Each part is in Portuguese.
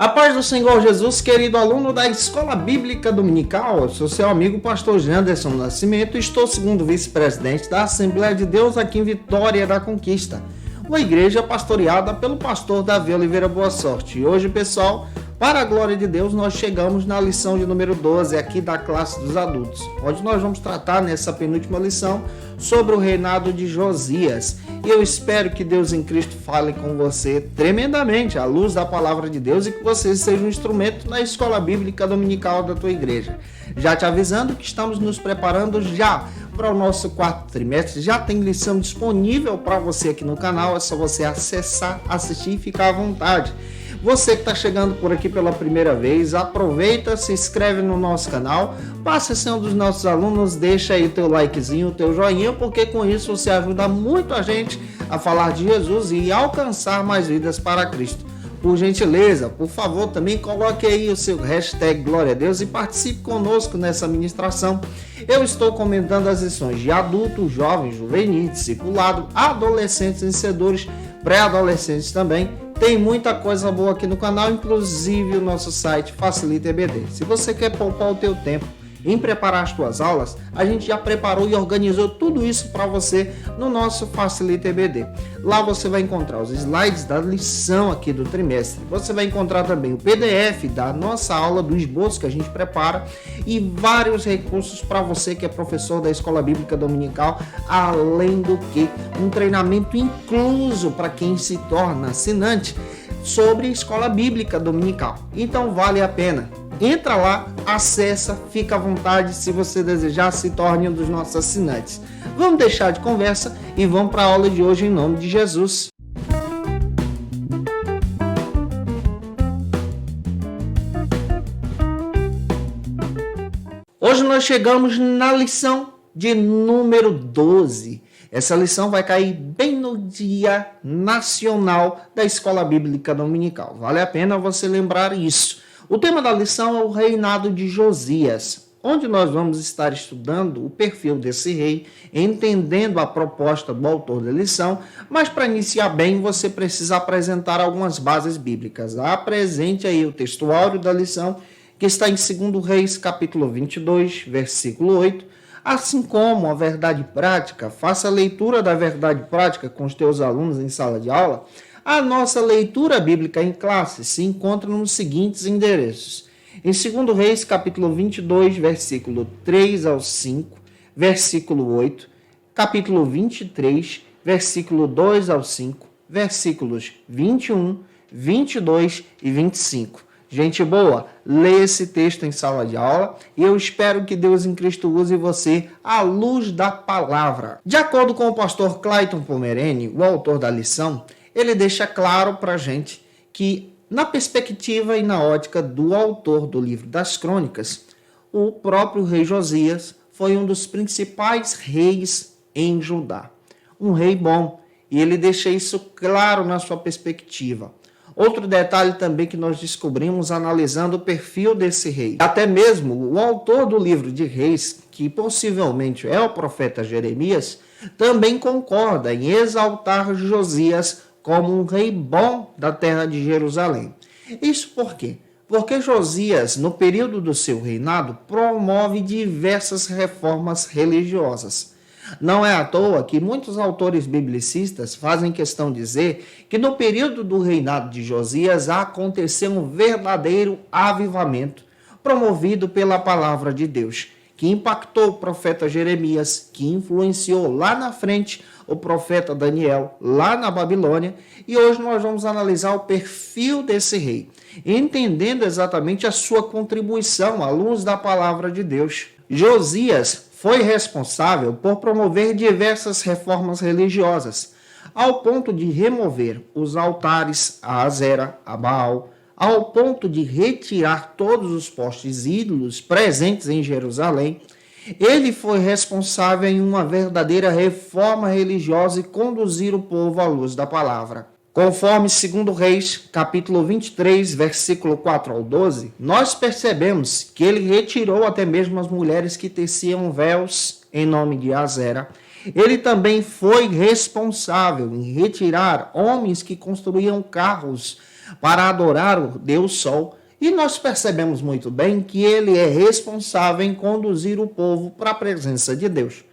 A paz do Senhor Jesus, querido aluno da Escola Bíblica Dominical, eu sou seu amigo pastor Janderson Nascimento e estou segundo vice-presidente da Assembleia de Deus aqui em Vitória da Conquista, uma igreja pastoreada pelo pastor Davi Oliveira Boa Sorte. E hoje, pessoal, para a glória de Deus, nós chegamos na lição de número 12 aqui da classe dos adultos, onde nós vamos tratar nessa penúltima lição sobre o reinado de Josias. E eu espero que Deus em Cristo fale com você tremendamente à luz da palavra de Deus e que você seja um instrumento na Escola Bíblica Dominical da tua igreja. Já te avisando que estamos nos preparando já para o nosso quarto trimestre. Já tem lição disponível para você aqui no canal, é só você acessar, assistir e ficar à vontade. Você que está chegando por aqui pela primeira vez, aproveita, se inscreve no nosso canal, passa a ser um dos nossos alunos, deixa aí teu likezinho, teu joinha, porque com isso você ajuda muito a gente a falar de Jesus e alcançar mais vidas para Cristo. Por gentileza, por favor, também coloque aí o seu hashtag Glória a Deus e participe conosco nessa ministração. Eu estou comentando as lições de adulto, jovem, juvenil, discipulado, adolescentes, vencedores, pré-adolescentes também. Tem muita coisa boa aqui no canal, inclusive o nosso site Facilita EBD. Se você quer poupar o teu tempo em preparar as tuas aulas, a gente já preparou e organizou tudo isso para você no nosso Facilita EBD. Lá você vai encontrar os slides da lição aqui do trimestre. Você vai encontrar também o PDF da nossa aula, do esboço que a gente prepara e vários recursos para você que é professor da Escola Bíblica Dominical, além do que um treinamento incluso para quem se torna assinante sobre Escola Bíblica Dominical. Então vale a pena. Entra lá, acessa, fica à vontade, se você desejar, se torne um dos nossos assinantes. Vamos deixar de conversa e vamos para a aula de hoje em nome de Jesus. Hoje nós chegamos na lição de número 12. Essa lição vai cair bem no Dia Nacional da Escola Bíblica Dominical. Vale a pena você lembrar isso. O tema da lição é o reinado de Josias, onde nós vamos estar estudando o perfil desse rei, entendendo a proposta do autor da lição, mas para iniciar bem você precisa apresentar algumas bases bíblicas. Apresente aí o textuário da lição, que está em 2 Reis, capítulo 22, versículo 8, assim como a verdade prática. Faça a leitura da verdade prática com os teus alunos em sala de aula. A nossa leitura bíblica em classe se encontra nos seguintes endereços. Em 2 Reis, capítulo 22, versículo 3 ao 5, versículo 8, capítulo 23, versículo 2 ao 5, versículos 21, 22 e 25. Gente boa, lê esse texto em sala de aula e eu espero que Deus em Cristo use você à luz da palavra. De acordo com o pastor Clayton Pomerene, o autor da lição, ele deixa claro para a gente que, na perspectiva e na ótica do autor do livro das Crônicas, o próprio rei Josias foi um dos principais reis em Judá. Um rei bom, e ele deixa isso claro na sua perspectiva. Outro detalhe também que nós descobrimos analisando o perfil desse rei. Até mesmo o autor do livro de Reis, que possivelmente é o profeta Jeremias, também concorda em exaltar Josias como um rei bom da terra de Jerusalém. Isso por quê? Porque Josias, no período do seu reinado, promove diversas reformas religiosas. Não é à toa que muitos autores biblicistas fazem questão de dizer que no período do reinado de Josias aconteceu um verdadeiro avivamento promovido pela palavra de Deus, que impactou o profeta Jeremias, que influenciou lá na frente o profeta Daniel, lá na Babilônia, e hoje nós vamos analisar o perfil desse rei, entendendo exatamente a sua contribuição à luz da palavra de Deus. Josias foi responsável por promover diversas reformas religiosas, ao ponto de remover os altares a Azera, a Baal, ao ponto de retirar todos os postes ídolos presentes em Jerusalém. Ele foi responsável em uma verdadeira reforma religiosa e conduzir o povo à luz da palavra. Conforme 2 Reis, capítulo 23, versículo 4 ao 12, nós percebemos que ele retirou até mesmo as mulheres que teciam véus em nome de Azera. Ele também foi responsável em retirar homens que construíam carros para adorar o Deus Sol, e nós percebemos muito bem que ele é responsável em conduzir o povo para a presença de Deus.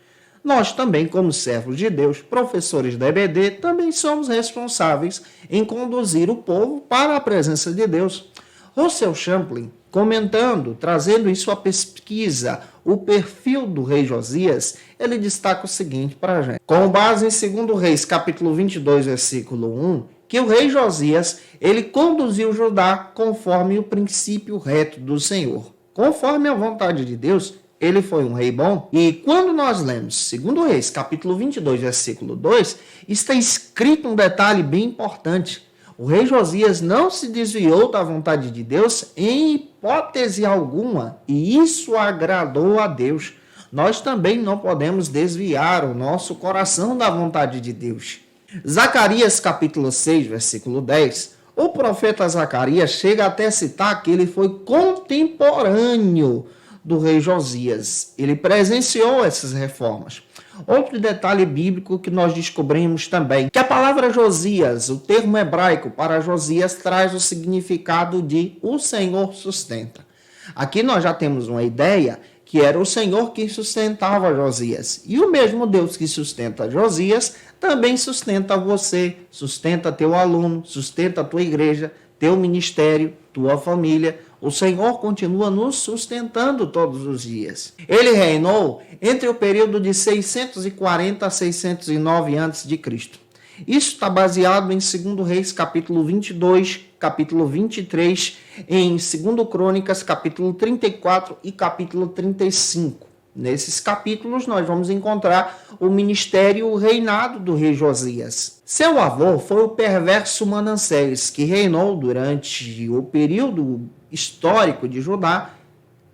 Nós também, como servos de Deus, professores da EBD, também somos responsáveis em conduzir o povo para a presença de Deus. Russell Champlin, comentando, trazendo em sua pesquisa o perfil do rei Josias, ele destaca o seguinte para a gente. Com base em 2 Reis, capítulo 22, versículo 1, que o rei Josias, ele conduziu Judá conforme o princípio reto do Senhor. Conforme a vontade de Deus, ele foi um rei bom. E quando nós lemos 2 Reis, capítulo 22, versículo 2, está escrito um detalhe bem importante. O rei Josias não se desviou da vontade de Deus em hipótese alguma, e isso agradou a Deus. Nós também não podemos desviar o nosso coração da vontade de Deus. Zacarias capítulo 6, versículo 10, o profeta Zacarias chega até citar que ele foi contemporâneo do rei Josias. Ele presenciou essas reformas. Outro detalhe bíblico que nós descobrimos também, que a palavra Josias, o termo hebraico para Josias, traz o significado de o Senhor sustenta. Aqui nós já temos uma ideia que era o Senhor que sustentava Josias. E o mesmo Deus que sustenta Josias também sustenta você, sustenta teu aluno, sustenta a tua igreja, teu ministério, tua família. O Senhor continua nos sustentando todos os dias. Ele reinou entre o período de 640 a 609 a.C. Isso está baseado em 2 Reis, capítulo 22, capítulo 23, em 2 Crônicas, capítulo 34 e capítulo 35. Nesses capítulos nós vamos encontrar o ministério e o reinado do rei Josias. Seu avô foi o perverso Manassés, que reinou durante o período histórico de Judá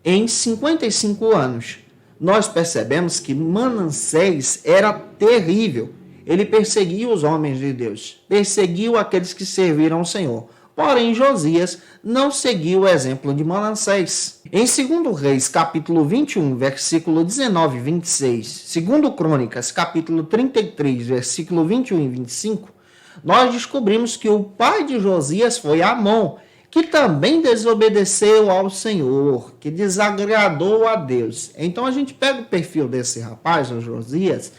em 55 anos. Nós percebemos que Manassés era terrível. Ele perseguiu os homens de Deus, perseguiu aqueles que serviram ao Senhor. Porém, Josias não seguiu o exemplo de Manassés. Em 2 Reis, capítulo 21, versículo 19 e 26, 2 Crônicas, capítulo 33, versículo 21 e 25, nós descobrimos que o pai de Josias foi Amon, que também desobedeceu ao Senhor, que desagradou a Deus. Então a gente pega o perfil desse rapaz, o Josias,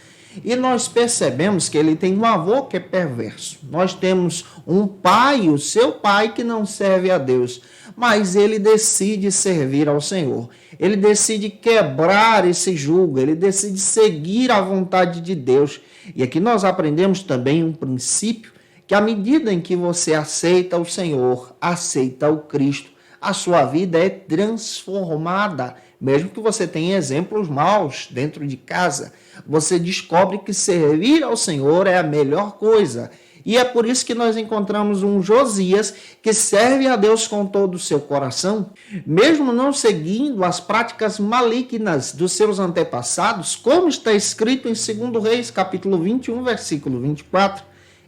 e nós percebemos que ele tem um avô que é perverso. Nós temos um pai, o seu pai, que não serve a Deus, mas ele decide servir ao Senhor. Ele decide quebrar esse jugo, ele decide seguir a vontade de Deus. E aqui nós aprendemos também um princípio, que à medida em que você aceita o Senhor, aceita o Cristo, a sua vida é transformada. Mesmo que você tenha exemplos maus dentro de casa, você descobre que servir ao Senhor é a melhor coisa. E é por isso que nós encontramos um Josias que serve a Deus com todo o seu coração, mesmo não seguindo as práticas malignas dos seus antepassados, como está escrito em 2 Reis, capítulo 21, versículo 24.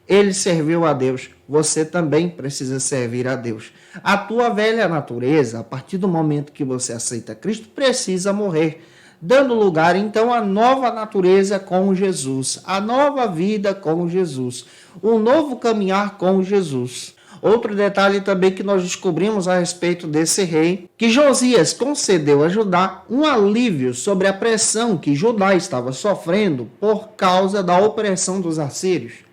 Ele serviu a Deus, você também precisa servir a Deus. A tua velha natureza, a partir do momento que você aceita Cristo, precisa morrer, dando lugar então à nova natureza com Jesus, a nova vida com Jesus, o novo caminhar com Jesus. Outro detalhe também que nós descobrimos a respeito desse rei, que Josias concedeu a Judá um alívio sobre a pressão que Judá estava sofrendo por causa da opressão dos assírios.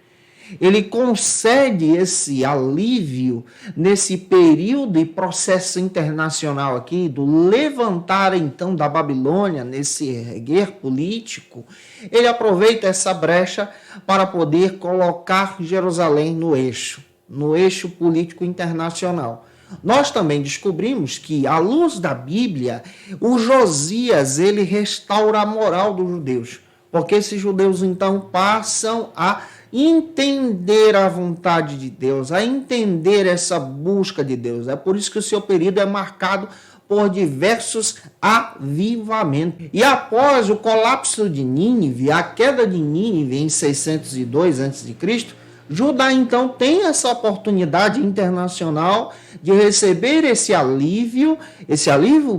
Ele concede esse alívio nesse período e processo internacional aqui, do levantar então da Babilônia, nesse erguer político. Ele aproveita essa brecha para poder colocar Jerusalém no eixo político internacional. Nós também descobrimos que, à luz da Bíblia, o Josias, ele restaura a moral dos judeus, porque esses judeus então passam a entender a vontade de Deus, a entender essa busca de Deus. É por isso que o seu período é marcado por diversos avivamentos. E após o colapso de Nínive, a queda de Nínive em 602 a.C., Judá então tem essa oportunidade internacional de receber esse alívio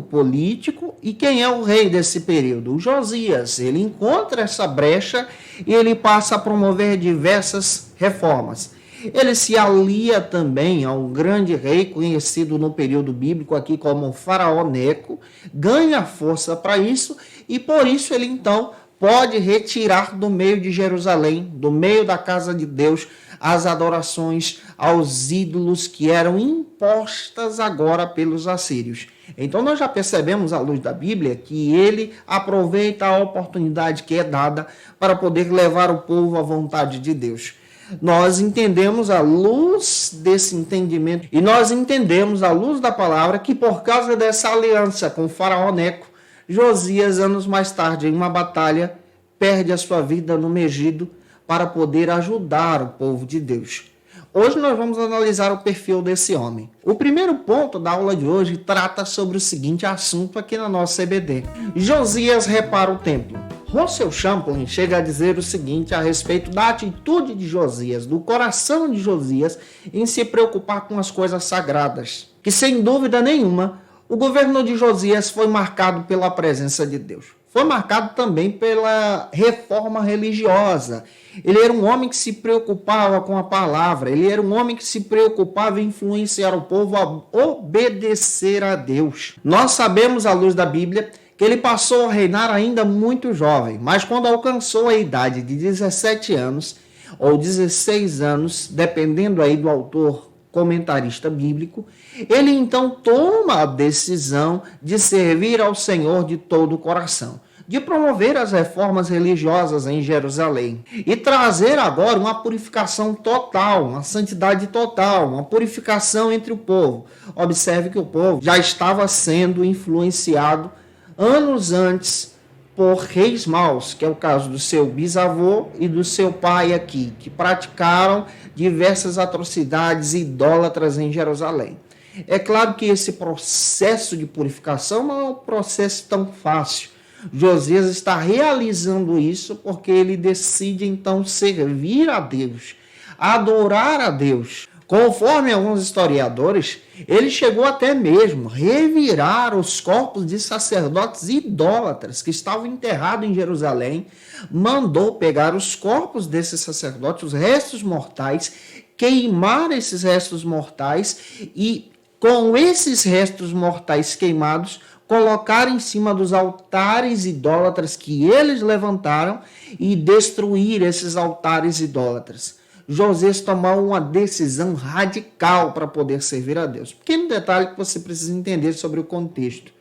político. E quem é o rei desse período? O Josias. Ele encontra essa brecha e ele passa a promover diversas reformas. Ele se alia também a um grande rei conhecido no período bíblico aqui como Faraó Neco, ganha força para isso e por isso ele então pode retirar do meio de Jerusalém, do meio da casa de Deus, as adorações aos ídolos que eram impostas agora pelos assírios. Então nós já percebemos à luz da Bíblia que ele aproveita a oportunidade que é dada para poder levar o povo à vontade de Deus. Nós entendemos à luz desse entendimento e nós entendemos à luz da palavra que por causa dessa aliança com o Faraó Neco, Josias, anos mais tarde, em uma batalha, perde a sua vida no Megido para poder ajudar o povo de Deus. Hoje nós vamos analisar o perfil desse homem. O primeiro ponto da aula de hoje trata sobre o seguinte assunto aqui na nossa CBD. Josias repara o templo. Russell Champlin chega a dizer o seguinte a respeito da atitude de Josias, do coração de Josias em se preocupar com as coisas sagradas, que sem dúvida nenhuma o governo de Josias foi marcado pela presença de Deus. Foi marcado também pela reforma religiosa. Ele era um homem que se preocupava com a palavra, ele era um homem que se preocupava em influenciar o povo a obedecer a Deus. Nós sabemos, à luz da Bíblia, que ele passou a reinar ainda muito jovem, mas quando alcançou a idade de 17 anos ou 16 anos, dependendo aí do autor comentarista bíblico, ele então toma a decisão de servir ao Senhor de todo o coração, de promover as reformas religiosas em Jerusalém e trazer agora uma purificação total, uma santidade total, uma purificação entre o povo. Observe que o povo já estava sendo influenciado anos antes por reis maus, que é o caso do seu bisavô e do seu pai aqui, que praticaram diversas atrocidades idólatras em Jerusalém. É claro que esse processo de purificação não é um processo tão fácil. Josias está realizando isso porque ele decide então servir a Deus, adorar a Deus. Conforme alguns historiadores, ele chegou até mesmo revirar os corpos de sacerdotes idólatras que estavam enterrados em Jerusalém, mandou pegar os corpos desses sacerdotes, os restos mortais, queimar esses restos mortais e, com esses restos mortais queimados, colocar em cima dos altares idólatras que eles levantaram e destruir esses altares idólatras. Josias tomou uma decisão radical para poder servir a Deus. Pequeno detalhe que você precisa entender sobre o contexto.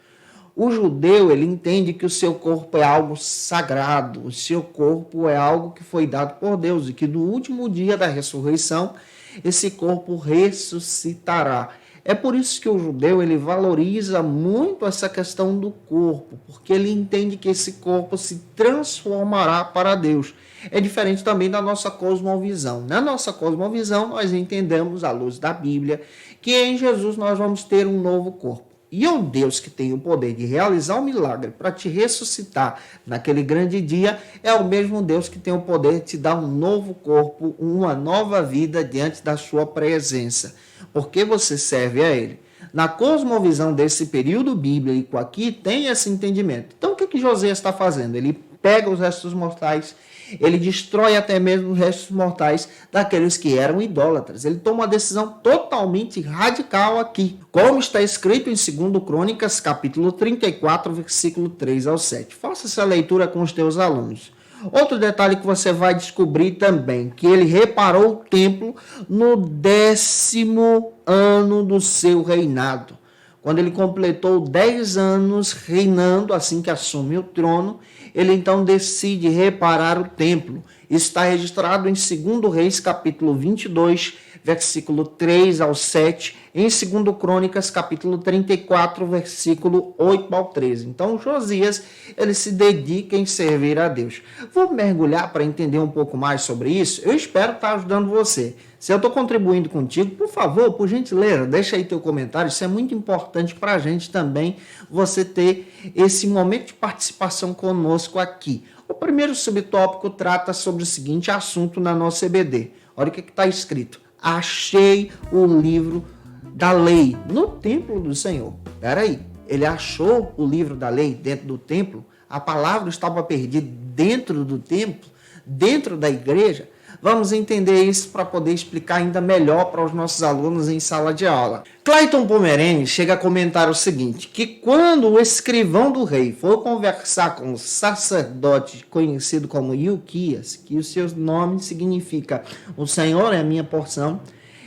O judeu, ele entende que o seu corpo é algo sagrado, o seu corpo é algo que foi dado por Deus e que no último dia da ressurreição, esse corpo ressuscitará. É por isso que o judeu ele valoriza muito essa questão do corpo, porque ele entende que esse corpo se transformará para Deus. É diferente também da nossa cosmovisão. Na nossa cosmovisão, nós entendemos, à luz da Bíblia, que em Jesus nós vamos ter um novo corpo. E o Deus que tem o poder de realizar um milagre para te ressuscitar naquele grande dia é o mesmo Deus que tem o poder de te dar um novo corpo, uma nova vida diante da sua presença. Porque você serve a Ele. Na cosmovisão desse período bíblico aqui, tem esse entendimento. Então, o que Josias está fazendo? Ele pega os restos mortais, ele destrói até mesmo os restos mortais daqueles que eram idólatras. Ele toma uma decisão totalmente radical aqui, como está escrito em 2 Crônicas, capítulo 34, versículo 3 ao 7. Faça essa leitura com os teus alunos. Outro detalhe que você vai descobrir também, que ele reparou o templo no 10º ano do seu reinado. Quando ele completou 10 anos reinando, assim que assume o trono, ele então decide reparar o templo. Está registrado em 2 Reis, capítulo 22, versículo 3 ao 7, em 2 Crônicas, capítulo 34, versículo 8 ao 13. Então, Josias, ele se dedica em servir a Deus. Vou mergulhar para entender um pouco mais sobre isso? Eu espero estar ajudando você. Se eu estou contribuindo contigo, por favor, por gentileza, deixa aí teu comentário. Isso é muito importante para a gente também, você ter esse momento de participação conosco aqui. O primeiro subtópico trata sobre o seguinte assunto na nossa EBD. Olha o que está escrito. Achei o livro da lei no templo do Senhor. Espera aí, ele achou o livro da lei dentro do templo? A palavra estava perdida dentro do templo? Dentro da igreja? Vamos entender isso para poder explicar ainda melhor para os nossos alunos em sala de aula. Clayton Pomerene chega a comentar o seguinte, que quando o escrivão do rei for conversar com o sacerdote conhecido como Ilquias, que o seu nome significa o Senhor é a minha porção,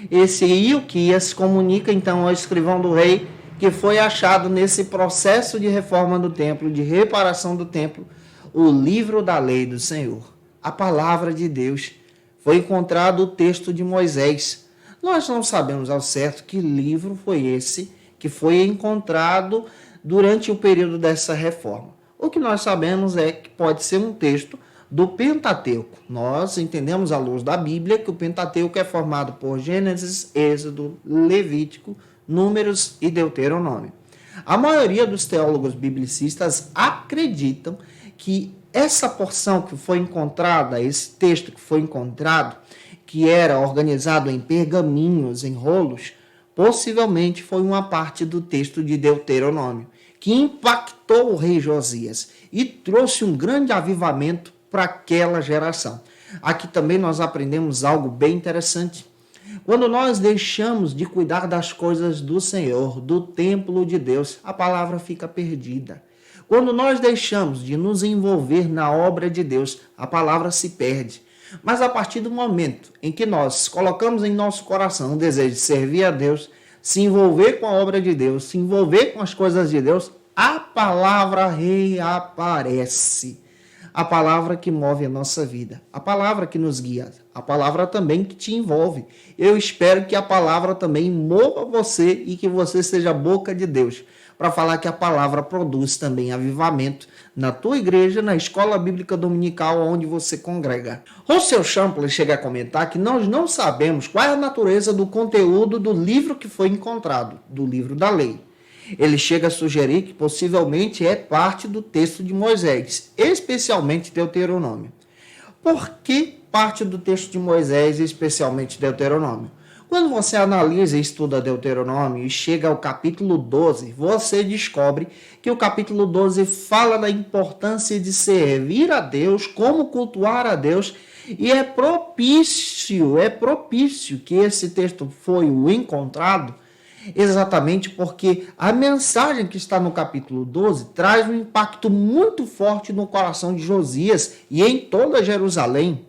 esse Ilquias comunica então ao escrivão do rei que foi achado nesse processo de reforma do templo, de reparação do templo, o livro da lei do Senhor, a palavra de Deus. Foi encontrado o texto de Moisés. Nós não sabemos ao certo que livro foi esse que foi encontrado durante o período dessa reforma. O que nós sabemos é que pode ser um texto do Pentateuco. Nós entendemos à luz da Bíblia que o Pentateuco é formado por Gênesis, Êxodo, Levítico, Números e Deuteronômio. A maioria dos teólogos biblicistas acreditam que essa porção que foi encontrada, esse texto que foi encontrado, que era organizado em pergaminhos, em rolos, possivelmente foi uma parte do texto de Deuteronômio, que impactou o rei Josias e trouxe um grande avivamento para aquela geração. Aqui também nós aprendemos algo bem interessante. Quando nós deixamos de cuidar das coisas do Senhor, do templo de Deus, a palavra fica perdida. Quando nós deixamos de nos envolver na obra de Deus, a palavra se perde. Mas a partir do momento em que nós colocamos em nosso coração o desejo de servir a Deus, se envolver com a obra de Deus, se envolver com as coisas de Deus, a palavra reaparece. A palavra que move a nossa vida, a palavra que nos guia, a palavra também que te envolve. Eu espero que a palavra também mova você e que você seja a boca de Deus, para falar que a palavra produz também avivamento na tua igreja, na escola bíblica dominical onde você congrega. Russell Champler chega a comentar que nós não sabemos qual é a natureza do conteúdo do livro que foi encontrado, do livro da lei. Ele chega a sugerir que possivelmente é parte do texto de Moisés, especialmente Deuteronômio. Por que parte do texto de Moisés, especialmente Deuteronômio? Quando você analisa e estuda Deuteronômio e chega ao capítulo 12, você descobre que o capítulo 12 fala da importância de servir a Deus, como cultuar a Deus, e é propício que esse texto foi o encontrado, exatamente porque a mensagem que está no capítulo 12 traz um impacto muito forte no coração de Josias e em toda Jerusalém.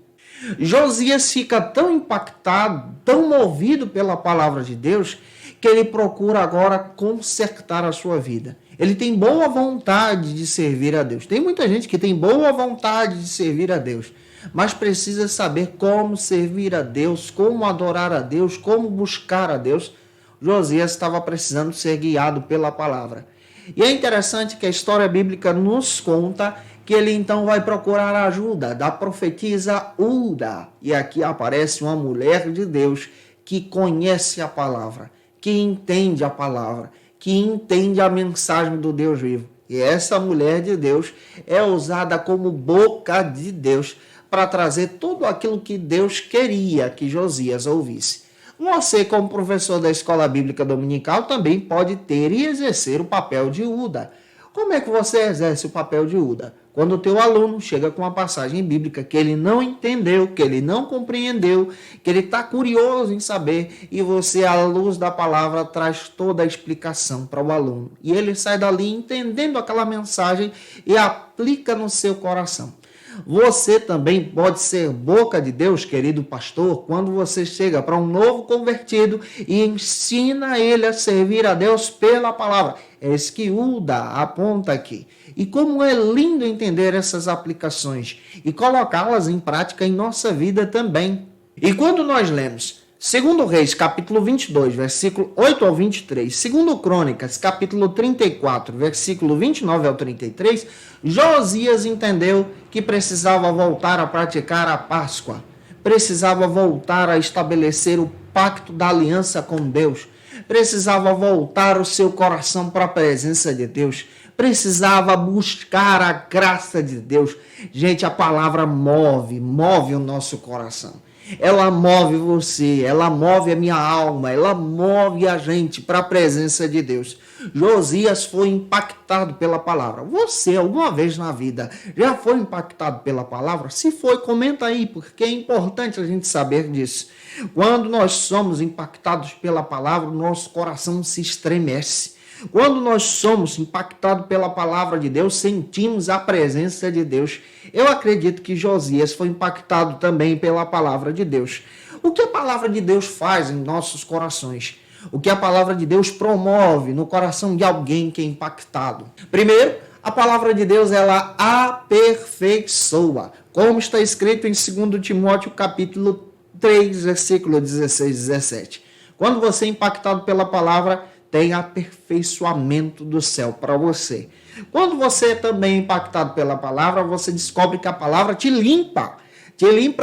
Josias fica tão impactado, tão movido pela palavra de Deus, que ele procura agora consertar a sua vida. Ele tem boa vontade de servir a Deus. Tem muita gente que tem boa vontade de servir a Deus, mas precisa saber como servir a Deus, como adorar a Deus, como buscar a Deus. Josias estava precisando ser guiado pela palavra. E é interessante que a história bíblica nos conta que ele então vai procurar a ajuda da profetisa Hulda. E aqui aparece uma mulher de Deus que conhece a palavra, que entende a palavra, que entende a mensagem do Deus vivo. E essa mulher de Deus é usada como boca de Deus para trazer tudo aquilo que Deus queria que Josias ouvisse. Você, como professor da escola bíblica dominical, também pode ter e exercer o papel de Hulda. Como é que você exerce o papel de Hulda? Quando o teu aluno chega com uma passagem bíblica que ele não entendeu, que ele não compreendeu, que ele está curioso em saber, e você, à luz da palavra, traz toda a explicação para o aluno. E ele sai dali entendendo aquela mensagem e aplica no seu coração. Você também pode ser boca de Deus, querido pastor, quando você chega para um novo convertido e ensina ele a servir a Deus pela palavra. É isso que Hulda aponta aqui. E como é lindo entender essas aplicações e colocá-las em prática em nossa vida também. E quando nós lemos 2 Reis, capítulo 22, versículo 8 ao 23, 2 Crônicas, capítulo 34, versículo 29 ao 33, Josias entendeu que precisava voltar a praticar a Páscoa, precisava voltar a estabelecer o pacto da aliança com Deus, precisava voltar o seu coração para a presença de Deus, precisava buscar a graça de Deus. Gente, a palavra move o nosso coração. ela move você, ela move a minha alma, ela move a gente para a presença de Deus. Josias foi impactado pela palavra. Você, alguma vez na vida, já foi impactado pela palavra? Se foi, comenta aí, porque é importante a gente saber disso. Quando nós somos impactados pela palavra, o nosso coração se estremece. Quando nós somos impactados pela palavra de Deus, sentimos a presença de Deus. Eu acredito que Josias foi impactado também pela palavra de Deus. O que a palavra de Deus faz em nossos corações? O que a palavra de Deus promove no coração de alguém que é impactado? Primeiro, a palavra de Deus, ela aperfeiçoa. Como está escrito em 2 Timóteo capítulo 3, versículo 16 e 17. Quando você é impactado pela palavra, tem aperfeiçoamento do céu para você. Quando você também é impactado pela palavra, você descobre que a palavra te limpa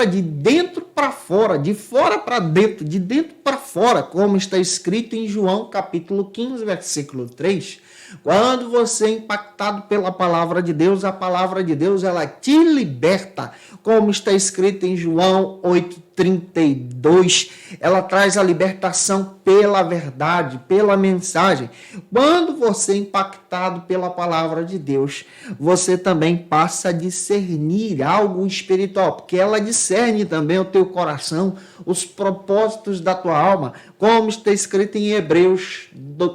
de dentro para fora, de fora para dentro, de dentro para fora, como está escrito em João capítulo 15, versículo 3. Quando você é impactado pela palavra de Deus, a palavra de Deus, ela te liberta, como está escrito em João 8:32. Ela traz a libertação pela verdade, pela mensagem. Quando você é impactado pela palavra de Deus, você também passa a discernir algo espiritual, porque ela discerne também o teu coração, os propósitos da tua alma, como está escrito em Hebreus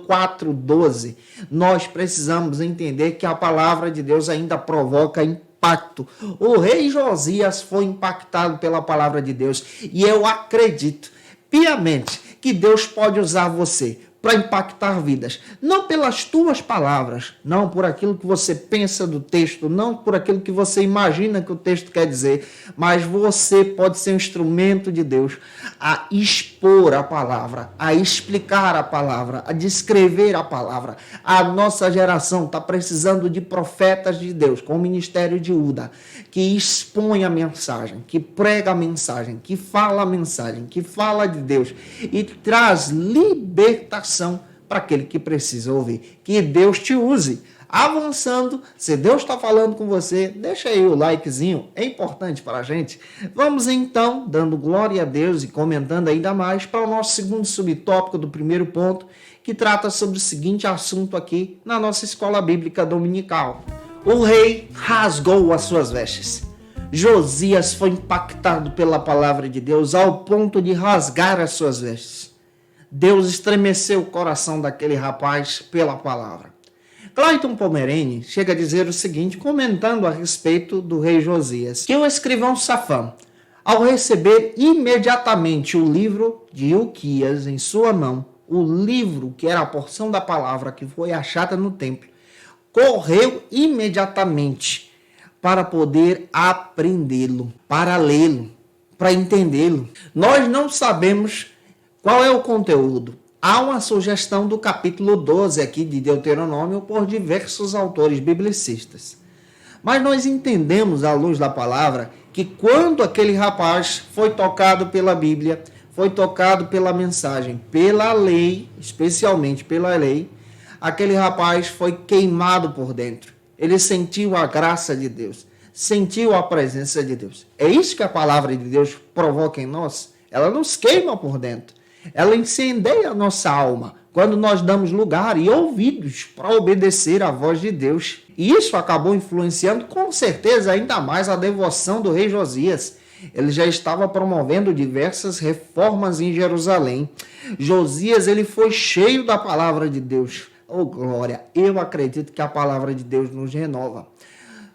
4:12. Nós precisamos entender que a palavra de Deus ainda provoca impacto. O rei Josias foi impactado pela palavra de Deus e eu acredito piamente que Deus pode usar você para impactar vidas, não pelas tuas palavras, não por aquilo que você pensa do texto, não por aquilo que você imagina que o texto quer dizer, mas você pode ser um instrumento de Deus a expor a palavra, a explicar a palavra, a descrever a palavra. A nossa geração está precisando de profetas de Deus, com o ministério de Uda, que expõe a mensagem, que prega a mensagem, que fala a mensagem, que fala de Deus e traz libertação para aquele que precisa ouvir. Que Deus te use. Avançando, se Deus está falando com você, deixa aí o likezinho, é importante para a gente. Vamos então, dando glória a Deus e comentando ainda mais para o nosso segundo subtópico do primeiro ponto, que trata sobre o seguinte assunto aqui na nossa escola bíblica dominical. O rei rasgou as suas vestes. Josias foi impactado pela palavra de Deus ao ponto de rasgar as suas vestes. Deus estremeceu o coração daquele rapaz pela palavra. Clayton Pomerene chega a dizer o seguinte, comentando a respeito do rei Josias, que o escrivão Safã, ao receber imediatamente o livro de Ilquias em sua mão, o livro que era a porção da palavra que foi achada no templo, correu imediatamente para poder aprendê-lo, para lê-lo, para entendê-lo. Nós não sabemos qual é o conteúdo. Há uma sugestão do capítulo 12 aqui de Deuteronômio por diversos autores biblicistas. Mas nós entendemos, à luz da palavra, que quando aquele rapaz foi tocado pela Bíblia, foi tocado pela mensagem, pela lei, especialmente pela lei, aquele rapaz foi queimado por dentro. Ele sentiu a graça de Deus, sentiu a presença de Deus. É isso que a palavra de Deus provoca em nós. Ela nos queima por dentro. Ela incendeia a nossa alma quando nós damos lugar e ouvidos para obedecer à voz de Deus. E isso acabou influenciando com certeza ainda mais a devoção do rei Josias. Ele já estava promovendo diversas reformas em Jerusalém. Josias, ele foi cheio da palavra de Deus. Oh, glória! Eu acredito que a palavra de Deus nos renova.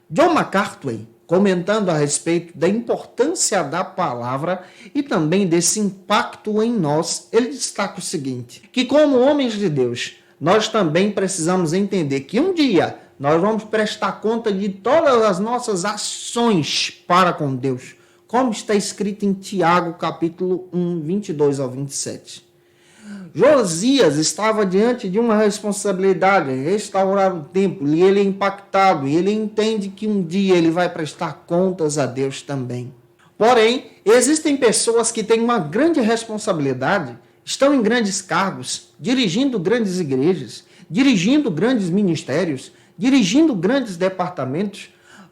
John MacArthur, comentando a respeito da importância da palavra e também desse impacto em nós, ele destaca o seguinte, que como homens de Deus, nós também precisamos entender que um dia nós vamos prestar conta de todas as nossas ações para com Deus, como está escrito em Tiago, capítulo 1, 22 ao 27. Josias estava diante de uma responsabilidade, restaurar o templo, e ele é impactado, e ele entende que um dia ele vai prestar contas a Deus também. Porém, existem pessoas que têm uma grande responsabilidade, estão em grandes cargos, dirigindo grandes igrejas, dirigindo grandes ministérios, dirigindo grandes departamentos,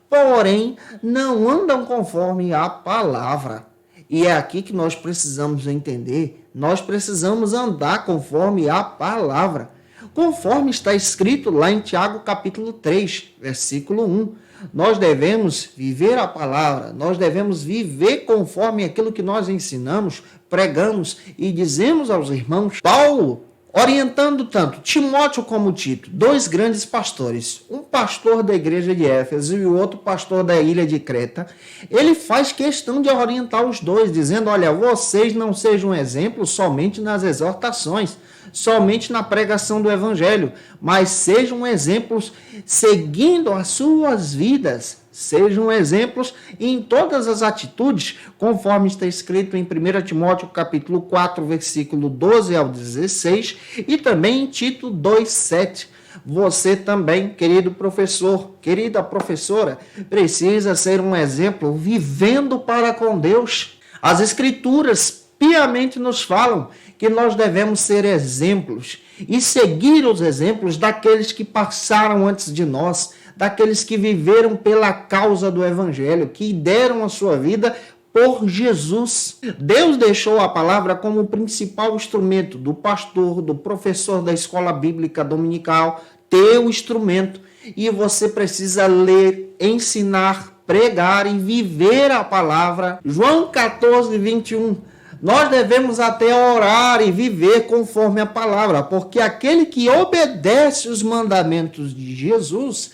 porém não andam conforme a palavra. E é aqui que nós precisamos entender, nós precisamos andar conforme a palavra. Conforme está escrito lá em Tiago capítulo 3, versículo 1. Nós devemos viver a palavra, nós devemos viver conforme aquilo que nós ensinamos, pregamos e dizemos aos irmãos. Paulo, orientando tanto Timóteo como Tito, dois grandes pastores, um pastor da igreja de Éfeso e o outro pastor da ilha de Creta, ele faz questão de orientar os dois, dizendo, olha, vocês não sejam exemplos somente nas exortações, somente na pregação do evangelho, mas sejam exemplos seguindo as suas vidas, sejam exemplos em todas as atitudes, conforme está escrito em 1 Timóteo capítulo 4, versículo 12 ao 16, e também em Tito 2:7. Você também, querido professor, querida professora, precisa ser um exemplo vivendo para com Deus. As Escrituras piamente nos falam que nós devemos ser exemplos e seguir os exemplos daqueles que passaram antes de nós, daqueles que viveram pela causa do Evangelho, que deram a sua vida por Jesus. Deus deixou a palavra como o principal instrumento do pastor, do professor da escola bíblica dominical, teu instrumento, e você precisa ler, ensinar, pregar e viver a palavra. João 14, 21. Nós devemos até orar e viver conforme a palavra, porque aquele que obedece os mandamentos de Jesus,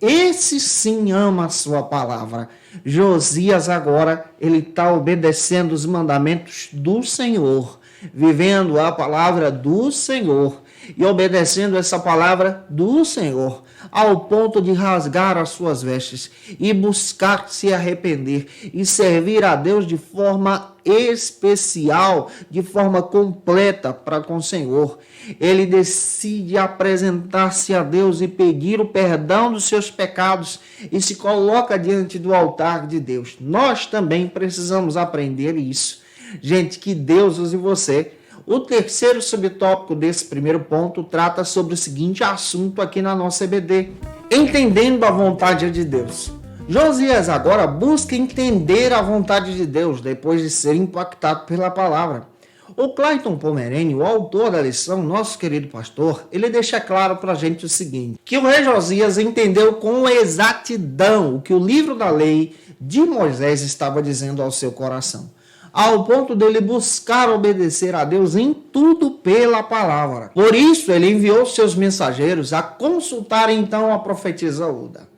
esse sim ama a sua palavra. Josias agora, ele está obedecendo os mandamentos do Senhor, vivendo a palavra do Senhor e obedecendo essa palavra do Senhor, ao ponto de rasgar as suas vestes e buscar se arrepender e servir a Deus de forma especial, de forma completa para com o Senhor. Ele decide apresentar-se a Deus e pedir o perdão dos seus pecados e se coloca diante do altar de Deus. Nós também precisamos aprender isso. Gente, que Deus use você. O terceiro subtópico desse primeiro ponto trata sobre o seguinte assunto aqui na nossa EBD: entendendo a vontade de Deus. Josias agora busca entender a vontade de Deus depois de ser impactado pela palavra. O Clayton Pomerani, o autor da lição, nosso querido pastor, ele deixa claro para a gente o seguinte, que o rei Josias entendeu com exatidão o que o livro da lei de Moisés estava dizendo ao seu coração, ao ponto dele buscar obedecer a Deus em tudo pela palavra. Por isso, ele enviou seus mensageiros a consultar então a profetisa Uda.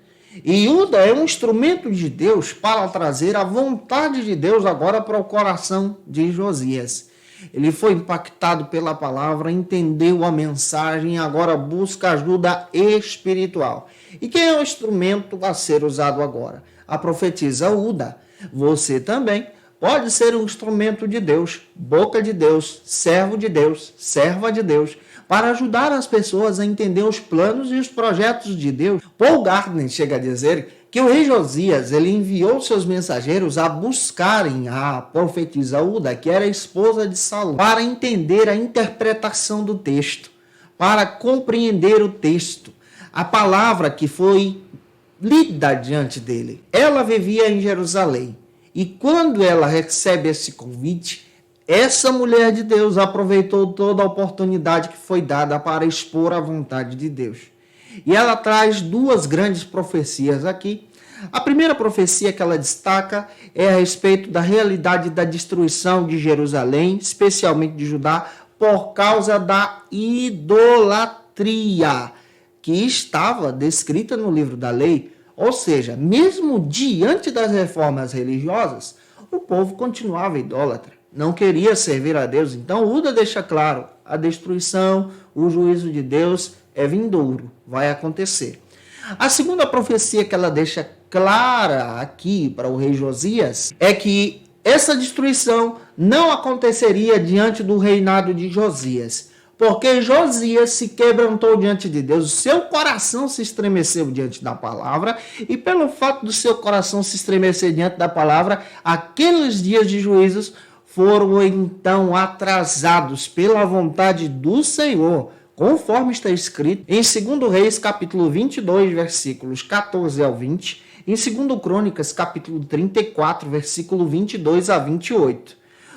E Uda é um instrumento de Deus para trazer a vontade de Deus agora para o coração de Josias. Ele foi impactado pela palavra, entendeu a mensagem e agora busca ajuda espiritual. E quem é o instrumento a ser usado agora? A profetisa Uda. Você também pode ser um instrumento de Deus, boca de Deus, servo de Deus, serva de Deus, para ajudar as pessoas a entender os planos e os projetos de Deus. Paul Gardner chega a dizer que o rei Josias, ele enviou seus mensageiros a buscarem a profetisa Uda, que era a esposa de Salom, para entender a interpretação do texto, para compreender o texto, a palavra que foi lida diante dele. Ela vivia em Jerusalém. E quando ela recebe esse convite, essa mulher de Deus aproveitou toda a oportunidade que foi dada para expor a vontade de Deus. E ela traz duas grandes profecias aqui. A primeira profecia que ela destaca é a respeito da realidade da destruição de Jerusalém, especialmente de Judá, por causa da idolatria que estava descrita no livro da lei. Ou seja, mesmo diante das reformas religiosas, o povo continuava idólatra, não queria servir a Deus. Então, Uda deixa claro, a destruição, o juízo de Deus é vindouro, vai acontecer. A segunda profecia que ela deixa clara aqui para o rei Josias é que essa destruição não aconteceria diante do reinado de Josias, porque Josias se quebrantou diante de Deus, o seu coração se estremeceu diante da palavra, e pelo fato do seu coração se estremecer diante da palavra, aqueles dias de juízos foram então atrasados pela vontade do Senhor, conforme está escrito em 2 Reis, capítulo 22, versículos 14 ao 20, em 2 Crônicas, capítulo 34, versículo 22 a 28.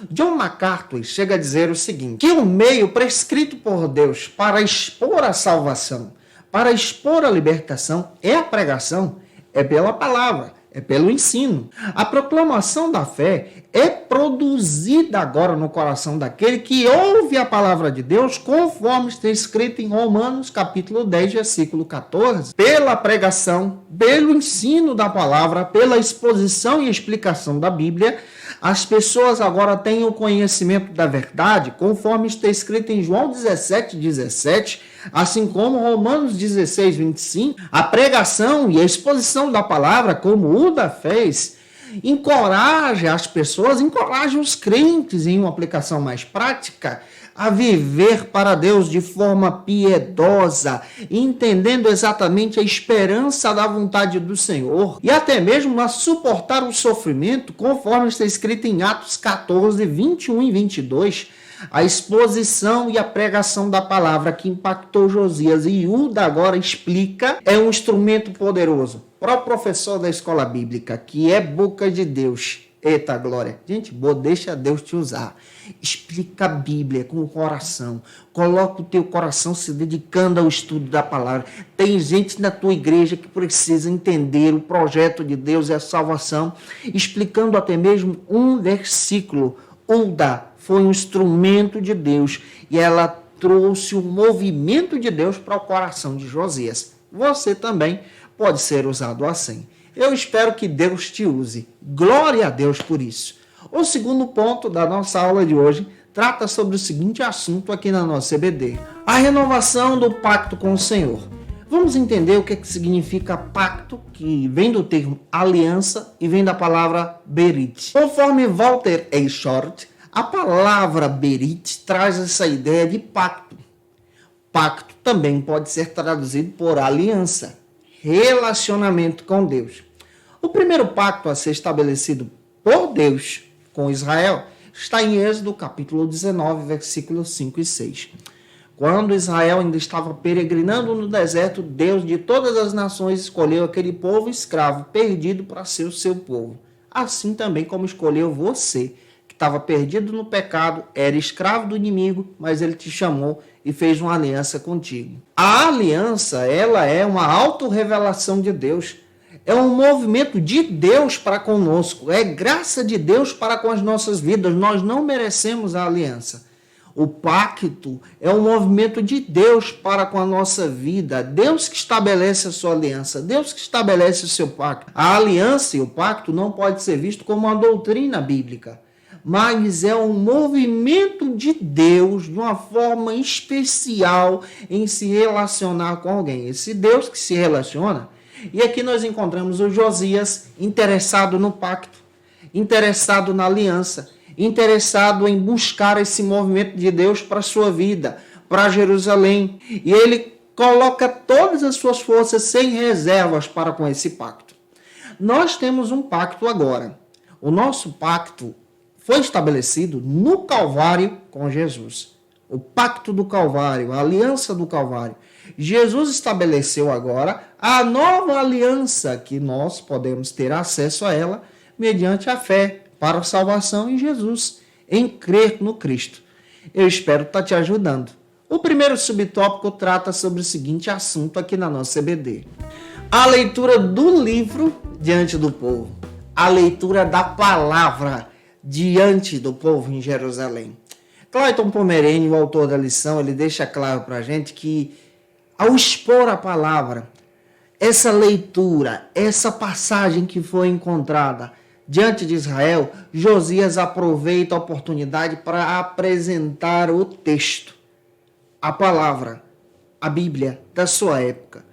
John MacArthur chega a dizer o seguinte, que o meio prescrito por Deus para expor a salvação, para expor a libertação, é a pregação, é pela palavra, é pelo ensino. A proclamação da fé é produzida agora no coração daquele que ouve a palavra de Deus, conforme está escrito em Romanos, capítulo 10, versículo 14. Pela pregação, pelo ensino da palavra, pela exposição e explicação da Bíblia, as pessoas agora têm o conhecimento da verdade, conforme está escrito em João 17, 17, assim como Romanos 16, 25. A pregação e a exposição da palavra, como Uda fez, encoraja as pessoas, encoraja os crentes em uma aplicação mais prática a viver para Deus de forma piedosa, entendendo exatamente a esperança da vontade do Senhor e até mesmo a suportar o sofrimento, conforme está escrito em Atos 14, 21 e 22. A exposição e a pregação da palavra que impactou Josias e Uda agora explica, é um instrumento poderoso para o professor da escola bíblica, que é boca de Deus. Eita glória! Gente boa, deixa Deus te usar. Explica a Bíblia com o coração. Coloca o teu coração se dedicando ao estudo da palavra. Tem gente na tua igreja que precisa entender o projeto de Deus e a salvação, explicando até mesmo um versículo. Uda foi um instrumento de Deus e ela trouxe o movimento de Deus para o coração de Josias. Você também pode ser usado assim. Eu espero que Deus te use. Glória a Deus por isso. O segundo ponto da nossa aula de hoje trata sobre o seguinte assunto aqui na nossa CBD. A renovação do pacto com o Senhor. Vamos entender o que significa pacto, que vem do termo aliança e vem da palavra berit. Conforme Walter A. Short, a palavra berit traz essa ideia de pacto. Pacto também pode ser traduzido por aliança, relacionamento com Deus. O primeiro pacto a ser estabelecido por Deus com Israel está em Êxodo capítulo 19, versículos 5 e 6. Quando Israel ainda estava peregrinando no deserto, Deus de todas as nações escolheu aquele povo escravo perdido para ser o seu povo. Assim também como escolheu você, que estava perdido no pecado, era escravo do inimigo, mas ele te chamou e fez uma aliança contigo. A aliança, ela é uma autorrevelação de Deus. É um movimento de Deus para conosco. É graça de Deus para com as nossas vidas. Nós não merecemos a aliança. O pacto é um movimento de Deus para com a nossa vida. Deus que estabelece a sua aliança. Deus que estabelece o seu pacto. A aliança e o pacto não pode ser visto como uma doutrina bíblica, mas é um movimento de Deus de uma forma especial em se relacionar com alguém. Esse Deus que se relaciona. E aqui nós encontramos o Josias interessado no pacto, interessado na aliança, interessado em buscar esse movimento de Deus para a sua vida, para Jerusalém. E ele coloca todas as suas forças sem reservas para com esse pacto. Nós temos um pacto agora. O nosso pacto foi estabelecido no Calvário com Jesus. O pacto do Calvário, a aliança do Calvário. Jesus estabeleceu agora a nova aliança que nós podemos ter acesso a ela mediante a fé para a salvação em Jesus, em crer no Cristo. Eu espero estar te ajudando. O primeiro subtópico trata sobre o seguinte assunto aqui na nossa CBD. A leitura do livro diante do povo. A leitura da palavra diante do povo em Jerusalém. Clayton Pomerene, o autor da lição, ele deixa claro para a gente que ao expor a palavra, essa leitura, essa passagem que foi encontrada diante de Israel, Josias aproveita a oportunidade para apresentar o texto, a palavra, a Bíblia da sua época.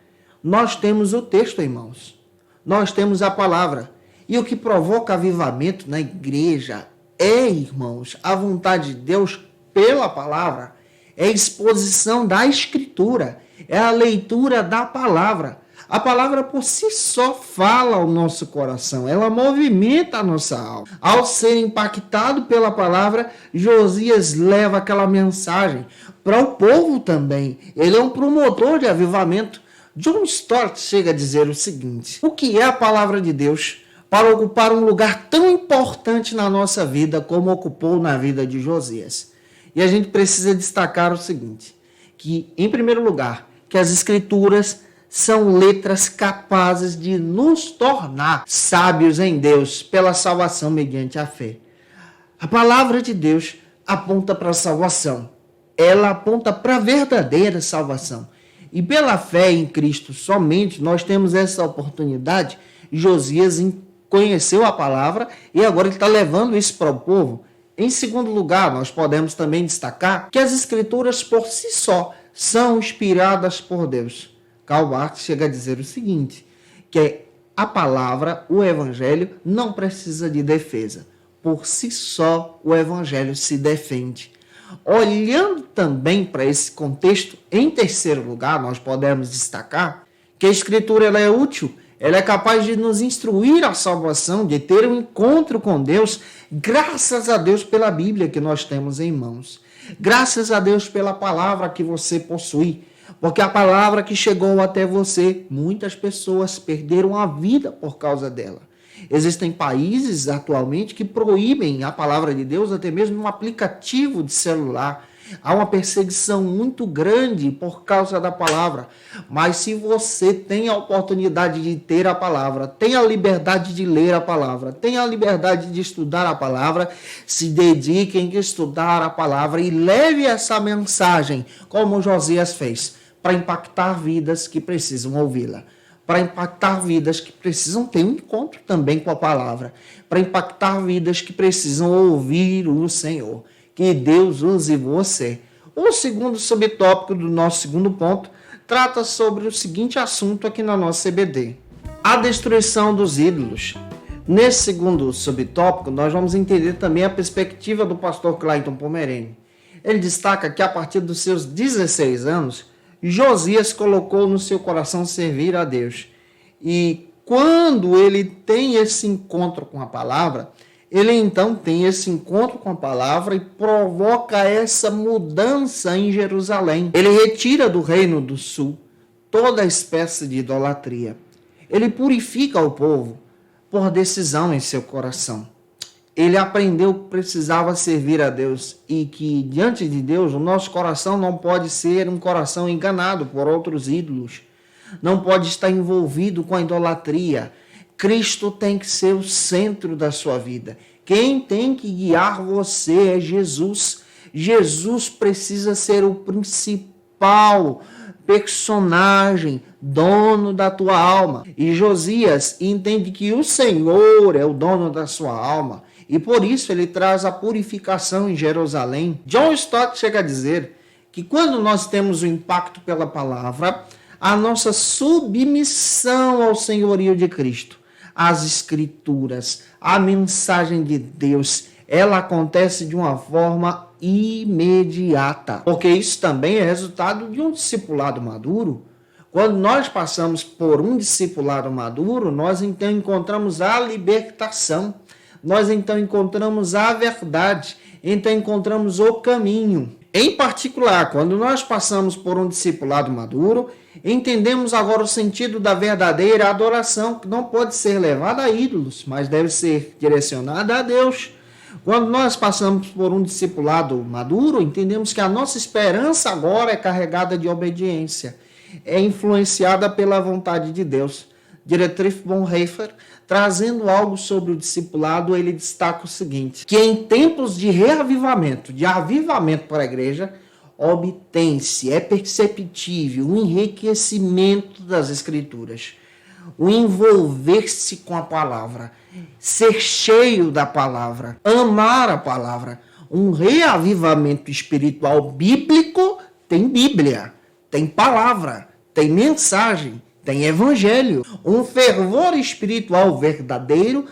Nós temos o texto, irmãos. Nós temos a palavra. E o que provoca avivamento na igreja é, irmãos, a vontade de Deus pela palavra. É a exposição da Escritura. É a leitura da palavra. A palavra por si só fala ao nosso coração. Ela movimenta a nossa alma. Ao ser impactado pela palavra, Josias leva aquela mensagem para o povo também. Ele é um promotor de avivamento. John Stott chega a dizer o seguinte: o que é a palavra de Deus para ocupar um lugar tão importante na nossa vida como ocupou na vida de Josias? E a gente precisa destacar o seguinte, que, em primeiro lugar, que as Escrituras são letras capazes de nos tornar sábios em Deus pela salvação mediante a fé. A palavra de Deus aponta para a salvação. Ela aponta para a verdadeira salvação. E pela fé em Cristo somente nós temos essa oportunidade. Josias conheceu a palavra e agora ele está levando isso para o povo. Em segundo lugar, nós podemos também destacar que as Escrituras por si só são inspiradas por Deus. Karl Barth chega a dizer o seguinte, que a palavra, o Evangelho, não precisa de defesa. Por si só, o Evangelho se defende. Olhando também para esse contexto, em terceiro lugar, nós podemos destacar que a Escritura ela é útil, ela é capaz de nos instruir à salvação, de ter um encontro com Deus, graças a Deus pela Bíblia que nós temos em mãos. Graças a Deus pela palavra que você possui, porque a palavra que chegou até você, muitas pessoas perderam a vida por causa dela. Existem países atualmente que proíbem a palavra de Deus até mesmo no aplicativo de celular. Há uma perseguição muito grande por causa da palavra. Mas se você tem a oportunidade de ter a palavra, tem a liberdade de ler a palavra, tem a liberdade de estudar a palavra, se dedique em estudar a palavra e leve essa mensagem, como Josias fez, para impactar vidas que precisam ouvi-la. Para impactar vidas que precisam ter um encontro também com a palavra, para impactar vidas que precisam ouvir o Senhor. Que Deus use você. O segundo subtópico do nosso segundo ponto trata sobre o seguinte assunto aqui na nossa CBD: a destruição dos ídolos. Nesse segundo subtópico, nós vamos entender também a perspectiva do pastor Clayton Pomerene. Ele destaca que a partir dos seus 16 anos, Josias colocou no seu coração servir a Deus. E quando ele tem esse encontro com a palavra, ele então tem esse encontro com a palavra e provoca essa mudança em Jerusalém. Ele retira do reino do sul toda espécie de idolatria. Ele purifica o povo por decisão em seu coração. Ele aprendeu que precisava servir a Deus e que, diante de Deus, o nosso coração não pode ser um coração enganado por outros ídolos. Não pode estar envolvido com a idolatria. Cristo tem que ser o centro da sua vida. Quem tem que guiar você é Jesus. Jesus precisa ser o principal personagem, dono da tua alma. E Josias entende que o Senhor é o dono da sua alma. E por isso ele traz a purificação em Jerusalém. John Stott chega a dizer que quando nós temos o impacto pela palavra, a nossa submissão ao senhorio de Cristo, as Escrituras, a mensagem de Deus, ela acontece de uma forma imediata. Porque isso também é resultado de um discipulado maduro. Quando nós passamos por um discipulado maduro, nós então encontramos a libertação. Nós então encontramos a verdade, então encontramos o caminho. Em particular, quando nós passamos por um discipulado maduro, entendemos agora o sentido da verdadeira adoração, que não pode ser levada a ídolos, mas deve ser direcionada a Deus. Quando nós passamos por um discipulado maduro, entendemos que a nossa esperança agora é carregada de obediência, é influenciada pela vontade de Deus. Dietrich Bonhoeffer, trazendo algo sobre o discipulado, ele destaca o seguinte, que em tempos de reavivamento, de avivamento para a igreja, obtém-se, é perceptível o enriquecimento das Escrituras, o envolver-se com a palavra, ser cheio da palavra, amar a palavra. Um reavivamento espiritual bíblico tem Bíblia, tem palavra, tem mensagem, tem evangelho. Um fervor espiritual verdadeiro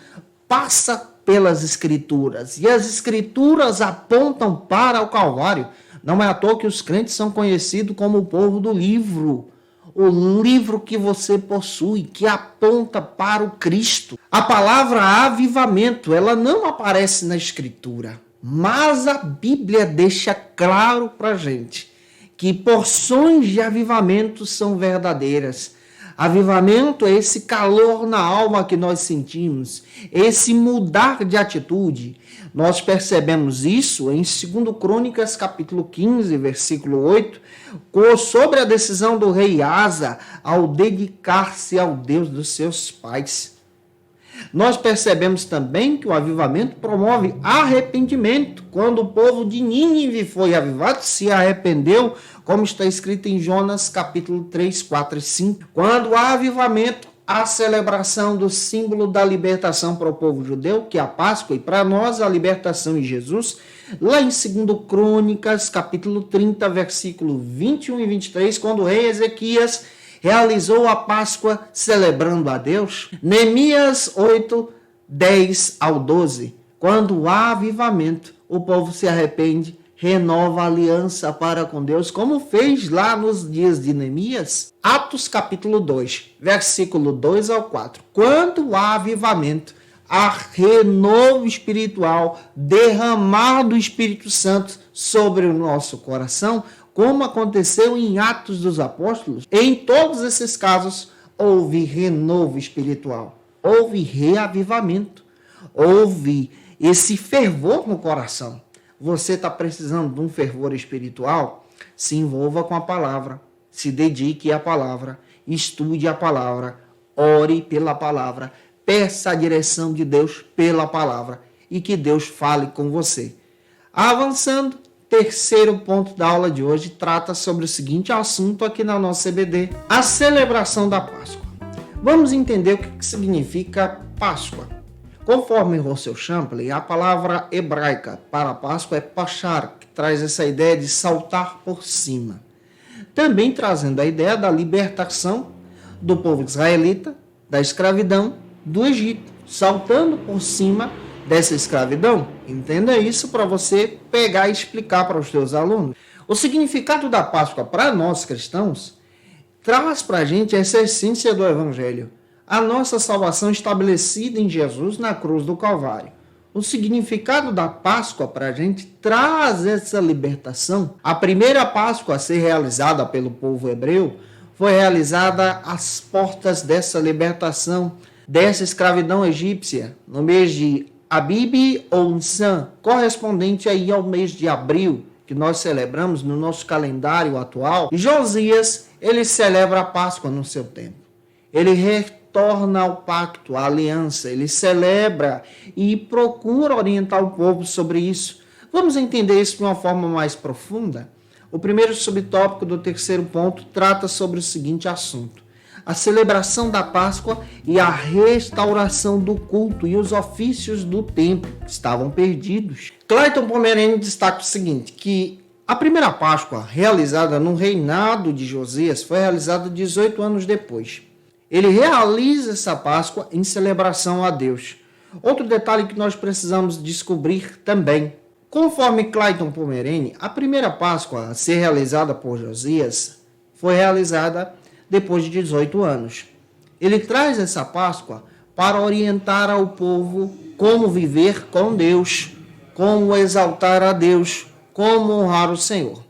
passa pelas Escrituras. E as Escrituras apontam para o Calvário. Não é à toa que os crentes são conhecidos como o povo do livro. O livro que você possui, que aponta para o Cristo. A palavra avivamento, ela não aparece na Escritura. Mas a Bíblia deixa claro para a gente que que porções de avivamento são verdadeiras. Avivamento é esse calor na alma que nós sentimos, esse mudar de atitude. Nós percebemos isso em 2 Crônicas, capítulo 15, versículo 8, sobre a decisão do rei Asa ao dedicar-se ao Deus dos seus pais. Nós percebemos também que o avivamento promove arrependimento. Quando o povo de Nínive foi avivado, se arrependeu, como está escrito em Jonas capítulo 3, 4 e 5. Quando há avivamento, a celebração do símbolo da libertação para o povo judeu, que é a Páscoa, e para nós a libertação em Jesus, lá em 2 Crônicas, capítulo 30, versículo 21 e 23, quando o rei Ezequias realizou a Páscoa celebrando a Deus. Neemias 8, 10 ao 12, quando há avivamento, o povo se arrepende, renova a aliança para com Deus, como fez lá nos dias de Neemias. Atos capítulo 2, versículo 2 ao 4. Quando há avivamento, há renovo espiritual, derramar do Espírito Santo sobre o nosso coração, como aconteceu em Atos dos Apóstolos. Em todos esses casos, houve renovo espiritual, houve reavivamento, houve esse fervor no coração. Você está precisando de um fervor espiritual? Se envolva com a palavra, se dedique à palavra, estude a palavra, ore pela palavra, peça a direção de Deus pela palavra e que Deus fale com você. Avançando, terceiro ponto da aula de hoje trata sobre o seguinte assunto aqui na nossa EBD: a celebração da Páscoa. Vamos entender o que significa Páscoa. Conforme Russell Champlin, a palavra hebraica para Páscoa é pachar, que traz essa ideia de saltar por cima. Também trazendo a ideia da libertação do povo israelita da escravidão do Egito, saltando por cima dessa escravidão. Entenda isso para você pegar e explicar para os seus alunos. O significado da Páscoa para nós cristãos traz para a gente essa essência do Evangelho. A nossa salvação estabelecida em Jesus na cruz do Calvário. O significado da Páscoa para a gente traz essa libertação. A primeira Páscoa a ser realizada pelo povo hebreu foi realizada às portas dessa libertação, dessa escravidão egípcia, no mês de Abib ou Nissan, correspondente aí ao mês de abril, que nós celebramos no nosso calendário atual. E Josias, ele celebra a Páscoa no seu tempo. Ele retorna ao pacto, à aliança, ele celebra e procura orientar o povo sobre isso. Vamos entender isso de uma forma mais profunda? O primeiro subtópico do terceiro ponto trata sobre o seguinte assunto: a celebração da Páscoa e a restauração do culto e os ofícios do templo que estavam perdidos. Clayton Pomerene destaca o seguinte, que a primeira Páscoa realizada no reinado de Josias foi realizada 18 anos depois. Ele realiza essa Páscoa em celebração a Deus. Outro detalhe que nós precisamos descobrir também. Conforme Clayton Pomerene, a primeira Páscoa a ser realizada por Josias foi realizada depois de 18 anos. Ele traz essa Páscoa para orientar ao povo como viver com Deus, como exaltar a Deus, como honrar o Senhor.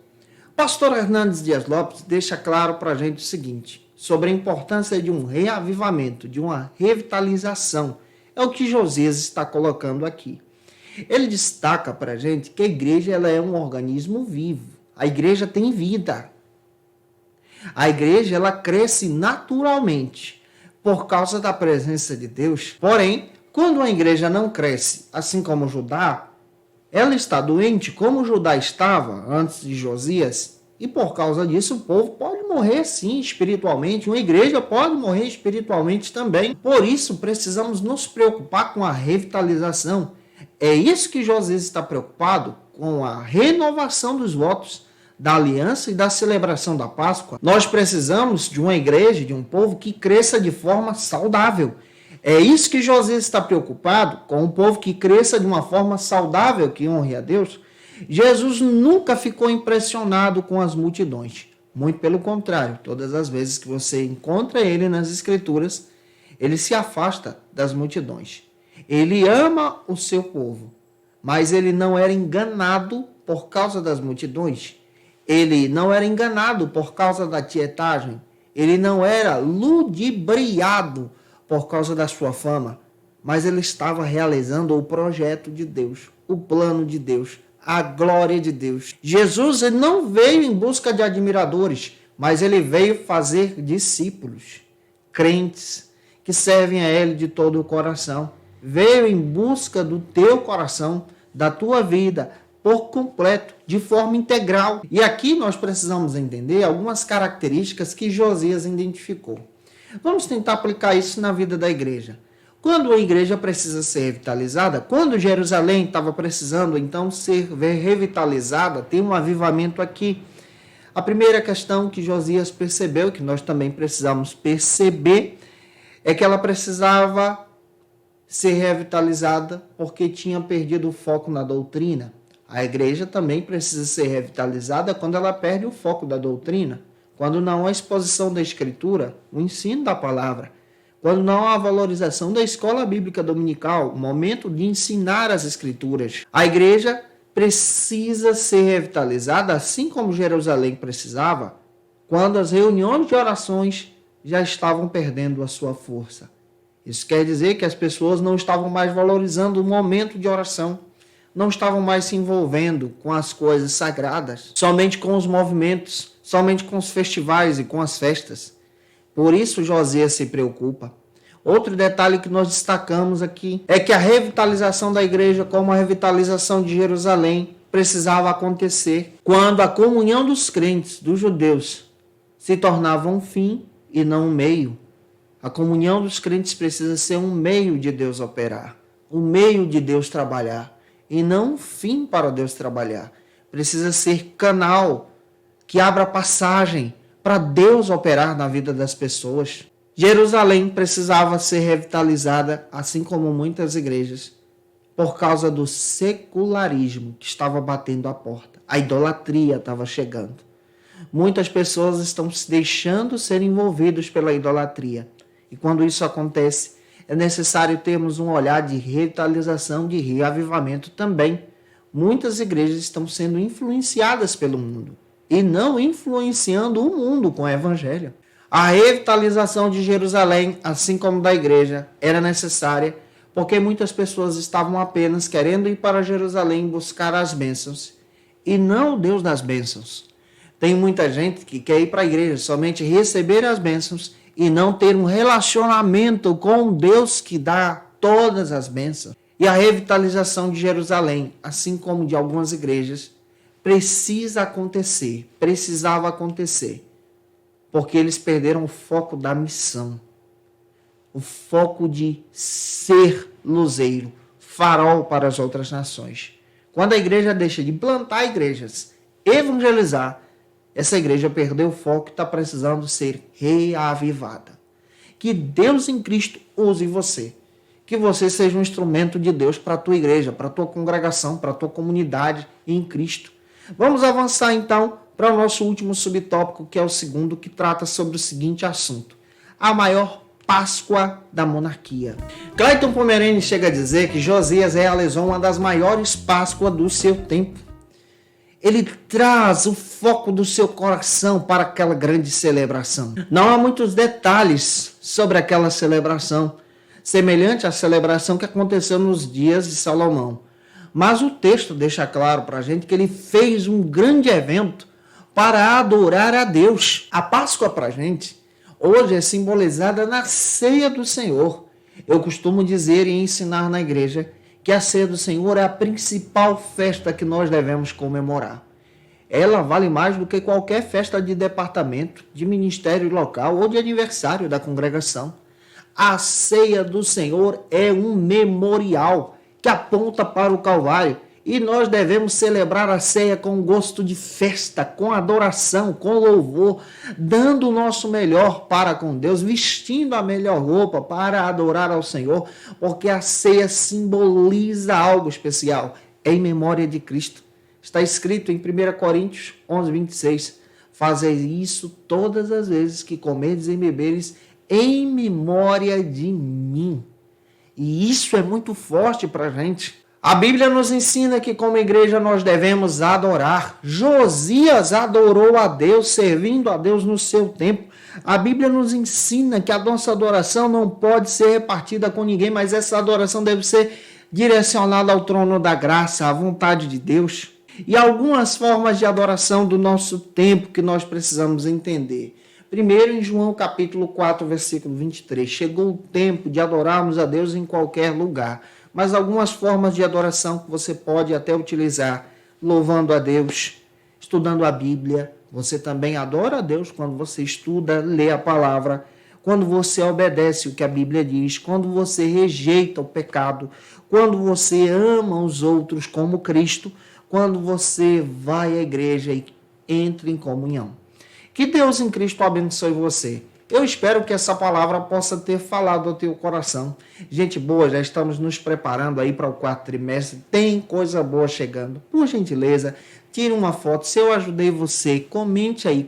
Pastor Hernandes Dias Lopes deixa claro para a gente o seguinte, sobre a importância de um reavivamento, de uma revitalização. É o que Josias está colocando aqui. Ele destaca para a gente que a igreja ela é um organismo vivo. A igreja tem vida. A igreja ela cresce naturalmente por causa da presença de Deus. Porém, quando a igreja não cresce, assim como Judá, ela está doente como Judá estava antes de Josias, e por causa disso o povo pode morrer sim espiritualmente, uma igreja pode morrer espiritualmente também. Por isso precisamos nos preocupar com a revitalização. É isso que Josias está preocupado, com a renovação dos votos, da aliança e da celebração da Páscoa. Nós precisamos de uma igreja, de um povo que cresça de forma saudável. É isso que Josias está preocupado, com um povo que cresça de uma forma saudável, que honre a Deus. Jesus nunca ficou impressionado com as multidões. Muito pelo contrário, todas as vezes que você encontra ele nas Escrituras, ele se afasta das multidões. Ele ama o seu povo, mas ele não era enganado por causa das multidões. Ele não era enganado por causa da tietagem. Ele não era ludibriado por causa da sua fama. Mas ele estava realizando o projeto de Deus, o plano de Deus, a glória de Deus. Jesus não veio em busca de admiradores, mas ele veio fazer discípulos, crentes, que servem a ele de todo o coração. Veio em busca do teu coração, da tua vida, por completo, de forma integral. E aqui nós precisamos entender algumas características que Josias identificou. Vamos tentar aplicar isso na vida da igreja. Quando a igreja precisa ser revitalizada, quando Jerusalém estava precisando então ser revitalizada, tem um avivamento aqui. A primeira questão que Josias percebeu, que nós também precisamos perceber, é que ela precisava ser revitalizada porque tinha perdido o foco na doutrina. A igreja também precisa ser revitalizada quando ela perde o foco da doutrina, quando não há exposição da escritura, o ensino da palavra, quando não há valorização da escola bíblica dominical, o momento de ensinar as escrituras. A igreja precisa ser revitalizada, assim como Jerusalém precisava, quando as reuniões de orações já estavam perdendo a sua força. Isso quer dizer que as pessoas não estavam mais valorizando o momento de oração, não estavam mais se envolvendo com as coisas sagradas, somente com os movimentos, somente com os festivais e com as festas. Por isso Josias se preocupa. Outro detalhe que nós destacamos aqui é que a revitalização da igreja, como a revitalização de Jerusalém, precisava acontecer quando a comunhão dos crentes, dos judeus, se tornava um fim e não um meio. A comunhão dos crentes precisa ser um meio de Deus operar, um meio de Deus trabalhar, e não um fim para Deus trabalhar. Precisa ser canal que abra passagem para Deus operar na vida das pessoas. Jerusalém precisava ser revitalizada, assim como muitas igrejas, por causa do secularismo que estava batendo a porta. A idolatria estava chegando. Muitas pessoas estão se deixando ser envolvidas pela idolatria. E quando isso acontece, é necessário termos um olhar de revitalização, de reavivamento também. Muitas igrejas estão sendo influenciadas pelo mundo e não influenciando o mundo com o evangelho. A revitalização de Jerusalém, assim como da igreja, era necessária porque muitas pessoas estavam apenas querendo ir para Jerusalém buscar as bênçãos e não o Deus das bênçãos. Tem muita gente que quer ir para a igreja somente receber as bênçãos e não ter um relacionamento com Deus que dá todas as bênçãos. E a revitalização de Jerusalém, assim como de algumas igrejas, precisava acontecer, porque eles perderam o foco da missão, o foco de ser luzeiro, farol para as outras nações. Quando a igreja deixa de plantar igrejas, evangelizar, essa igreja perdeu o foco e está precisando ser reavivada. Que Deus em Cristo use você. Que você seja um instrumento de Deus para a tua igreja, para a tua congregação, para a tua comunidade em Cristo. Vamos avançar então para o nosso último subtópico, que é o segundo, que trata sobre o seguinte assunto: a maior Páscoa da monarquia. Clayton Pomerani chega a dizer que Josias realizou uma das maiores Páscoas do seu tempo. Ele traz o foco do seu coração para aquela grande celebração. Não há muitos detalhes sobre aquela celebração, semelhante à celebração que aconteceu nos dias de Salomão. Mas o texto deixa claro para a gente que ele fez um grande evento para adorar a Deus. A Páscoa para a gente hoje é simbolizada na ceia do Senhor. Eu costumo dizer e ensinar na igreja que a ceia do Senhor é a principal festa que nós devemos comemorar. Ela vale mais do que qualquer festa de departamento, de ministério local ou de aniversário da congregação. A ceia do Senhor é um memorial que aponta para o Calvário, e nós devemos celebrar a ceia com gosto de festa, com adoração, com louvor, dando o nosso melhor para com Deus, vestindo a melhor roupa para adorar ao Senhor, porque a ceia simboliza algo especial, é em memória de Cristo. Está escrito em 1 Coríntios 11, 26, fazei isso todas as vezes que comerdes e beberes em memória de mim. E isso é muito forte para a gente. A Bíblia nos ensina que como igreja nós devemos adorar. Josias adorou a Deus, servindo a Deus no seu tempo. A Bíblia nos ensina que a nossa adoração não pode ser repartida com ninguém, mas essa adoração deve ser direcionada ao trono da graça, à vontade de Deus. E algumas formas de adoração do nosso tempo que nós precisamos entender. Primeiro, em João capítulo 4, versículo 23, chegou o tempo de adorarmos a Deus em qualquer lugar. Mas algumas formas de adoração que você pode até utilizar, louvando a Deus, estudando a Bíblia. Você também adora a Deus quando você estuda, lê a palavra, quando você obedece o que a Bíblia diz, quando você rejeita o pecado, quando você ama os outros como Cristo, quando você vai à igreja e entra em comunhão. Que Deus em Cristo abençoe você. Eu espero que essa palavra possa ter falado ao teu coração. Gente boa, já estamos nos preparando aí para o 4º trimestre. Tem coisa boa chegando. Por gentileza, tire uma foto. Se eu ajudei você, comente aí.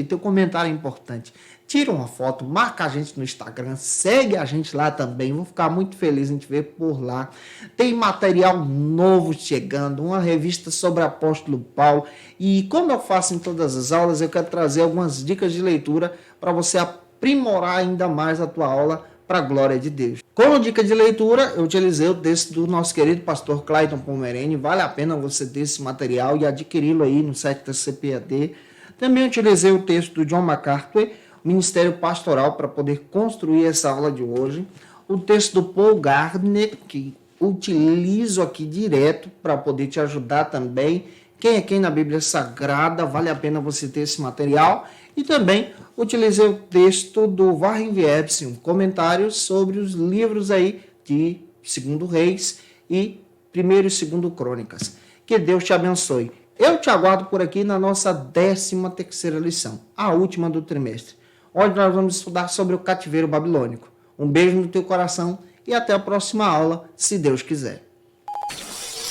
Teu comentário é importante. Tira uma foto, marca a gente no Instagram, segue a gente lá também. Vou ficar muito feliz em te ver por lá. Tem material novo chegando, uma revista sobre o apóstolo Paulo. E como eu faço em todas as aulas, eu quero trazer algumas dicas de leitura para você aprimorar ainda mais a tua aula para a glória de Deus. Como dica de leitura, eu utilizei o texto do nosso querido pastor Clayton Pomerene. Vale a pena você ter esse material e adquiri-lo aí no site da CPAD. Também utilizei o texto do John MacArthur, Ministério Pastoral, para poder construir essa aula de hoje. O texto do Paul Gardner, que utilizo aqui direto para poder te ajudar também. Quem é quem na Bíblia Sagrada, vale a pena você ter esse material. E também utilizei o texto do Warren Wiersbe, comentários sobre os livros aí de 2 Reis e 1 e 2 Crônicas. Que Deus te abençoe. Eu te aguardo por aqui na nossa 13ª lição, a última do trimestre, onde nós vamos estudar sobre o cativeiro babilônico. Um beijo no teu coração e até a próxima aula, se Deus quiser.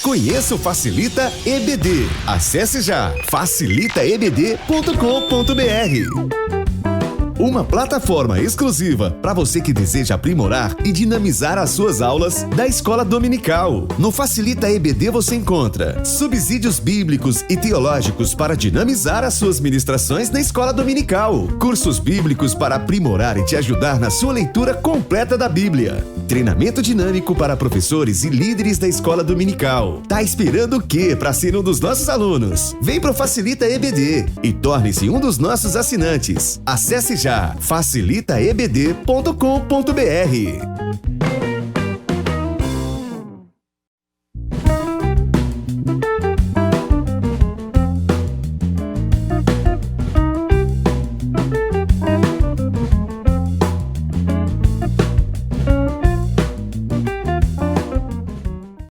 Conheça o Facilita EBD. Acesse já facilitaebd.com.br. Uma plataforma exclusiva para você que deseja aprimorar e dinamizar as suas aulas da escola dominical. No Facilita EBD você encontra subsídios bíblicos e teológicos para dinamizar as suas ministrações na escola dominical, cursos bíblicos para aprimorar e te ajudar na sua leitura completa da Bíblia, treinamento dinâmico para professores e líderes da escola dominical. Tá esperando o quê para ser um dos nossos alunos? Vem pro Facilita EBD e torne-se um dos nossos assinantes. Acesse já facilitaebd.com.br.